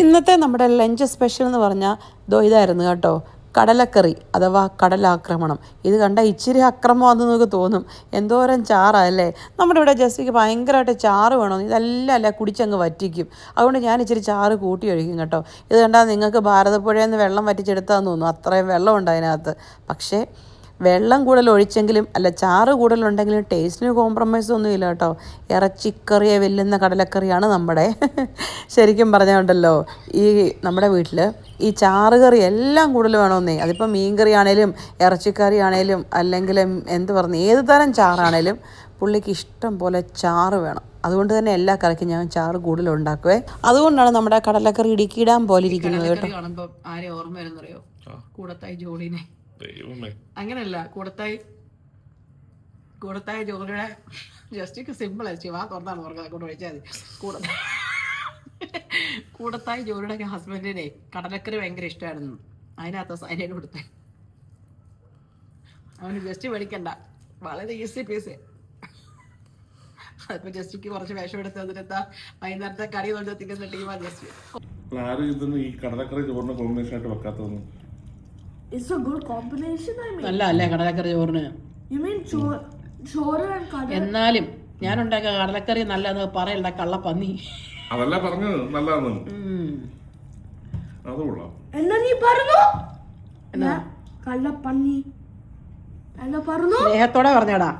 ഇന്നത്തെ നമ്മുടെ lunch special എന്ന് പറഞ്ഞാൽ ഇതായിരുന്നു കേട്ടോ, കടലക്കറി അഥവാ കടലാക്രമണം. ഇത് കണ്ട ഇച്ചിരി അക്രമമാണെന്ന് നമുക്ക് തോന്നും, എന്തോരം ചാറല്ലേ. നമ്മുടെ ഇവിടെ ജസ്റ്റിക്ക് ഭയങ്കരമായിട്ട് ചാറ് വേണം, ഇതെല്ലാം അല്ല കുടിച്ചങ്ങ് വറ്റിക്കും. അതുകൊണ്ട് ഞാൻ ഇച്ചിരി ചാറ് കൂട്ടി ഒഴിക്കും കേട്ടോ. ഇത് കണ്ടാൽ നിങ്ങൾക്ക് ഭാരതപ്പുഴയിൽ നിന്ന് വെള്ളം വറ്റിച്ചെടുത്താന്ന് തോന്നുന്നു, അത്രയും വെള്ളമുണ്ട് അതിനകത്ത്. പക്ഷേ വെള്ളം കൂടുതൽ ഒഴിച്ചെങ്കിലും അല്ല ചാറ് കൂടുതലുണ്ടെങ്കിലും ടേസ്റ്റിന് കോംപ്രമൈസ് ഒന്നുമില്ല കേട്ടോ. ഇറച്ചിക്കറിയെ വെല്ലുന്ന കടലക്കറിയാണ് നമ്മുടെ. ശരിക്കും പറഞ്ഞുകൊണ്ടല്ലോ, ഈ നമ്മുടെ വീട്ടിൽ ഈ ചാറ് കറി എല്ലാം കൂടുതൽ വേണമെന്നേ. അതിപ്പോൾ മീൻ കറി ആണേലും ഇറച്ചിക്കറി ആണേലും അല്ലെങ്കിൽ എന്ത് പറഞ്ഞു ഏത് തരം ചാറാണേലും പുള്ളിക്ക് ഇഷ്ടം പോലെ ചാറ് വേണം. അതുകൊണ്ട് തന്നെ എല്ലാ കറിക്കും ഞാൻ ചാറ് കൂടുതൽ ഉണ്ടാക്കുവേ. അതുകൊണ്ടാണ് നമ്മുടെ കടലക്കറി ഇടുക്കിയിടാൻ പോലെ ഇരിക്കുന്നത് കേട്ടോ. കാണുമ്പോൾ ആരെ ഓർമ്മ വരുന്നറിയോ? കൂടത്തായി ജോളിനെ. അങ്ങനെയല്ല, കൂടത്തായി ജോലിയുടെ ജസ്റ്റിക്ക് സിമ്പിൾ അയച്ചു വാ തുറന്നാണ് ഓർക്കുന്നത്, കൊണ്ട് ഒഴിച്ചാൽ മതി. കൂടത്തായി ജോലിയുടെ ഹസ്ബൻഡിനെ കടലക്കറി ഭയങ്കര ഇഷ്ടമായിരുന്നു. അതിനകത്ത് സൈനൈഡ് കൊടുത്തേ. അവന് ജസ്റ്റ് മേടിക്കണ്ട, വളരെ ഈസി പീസ്. അതിപ്പോ ജസ്റ്റിക്ക് കുറച്ച് വേഷം എടുത്ത് വന്നിട്ട് വൈകുന്നേരത്തെ കറി കൊണ്ട് തിന്നുന്ന ടീമാണ് ജസ്റ്റ്. ഈ കടലക്കറി ചോറിന് കോമ്പിനേഷൻ ആയിട്ട് വെക്കാത്തതൊന്നും. It's a good combination, I mean. നല്ല അല്ലേ കടലക്കറി ചോറിന്? You mean ചോറ് and കടല? എന്നാലും ഞാൻ ഉണ്ടാക്കിയ കടലക്കറി നല്ലതെന്ന് പറയണ്ട കള്ളപ്പന്നി. അതല്ല പറഞ്ഞത് നല്ലതാണ്. അത് കൊള്ളാം. എന്നാ നീ പറഞ്ഞു കള്ളപ്പന്നി എന്നാ പറഞ്ഞു? സ്നേഹത്തോടെ പറഞ്ഞടാ.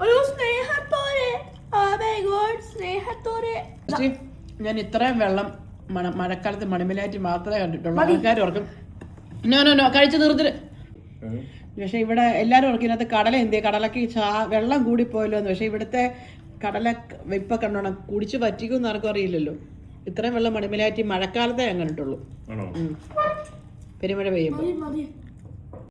ഒരു സ്നേഹത്തോടെ. Oh my God, സ്നേഹത്തോടെ. ഞാൻ ഇത്രയും വെള്ളം മഴക്കാലത്ത് മണിമലാറ്റി മാത്രമേ കണ്ടിട്ടുള്ളൂ. ആൾക്കാർ ഓർക്കും നോ കഴിച്ചു തീർത്തിട്ട്. പക്ഷെ ഇവിടെ എല്ലാവരും ഓർക്കും ഇതിനകത്ത് കടല എന്തിയെ, കടലക്ക് വെള്ളം കൂടിപ്പോയല്ലോ എന്ന്. പക്ഷെ ഇവിടുത്തെ കടല ഇപ്പൊ കണ്ടോണം കുടിച്ച് പറ്റിക്കും ആർക്കും അറിയില്ലല്ലോ. ഇത്രയും വെള്ളം മണിമലാറ്റി മഴക്കാലത്തേ ഞാൻ കണ്ടിട്ടുള്ളൂ. പെരുമഴ പെയ്യുമ്പോൾ.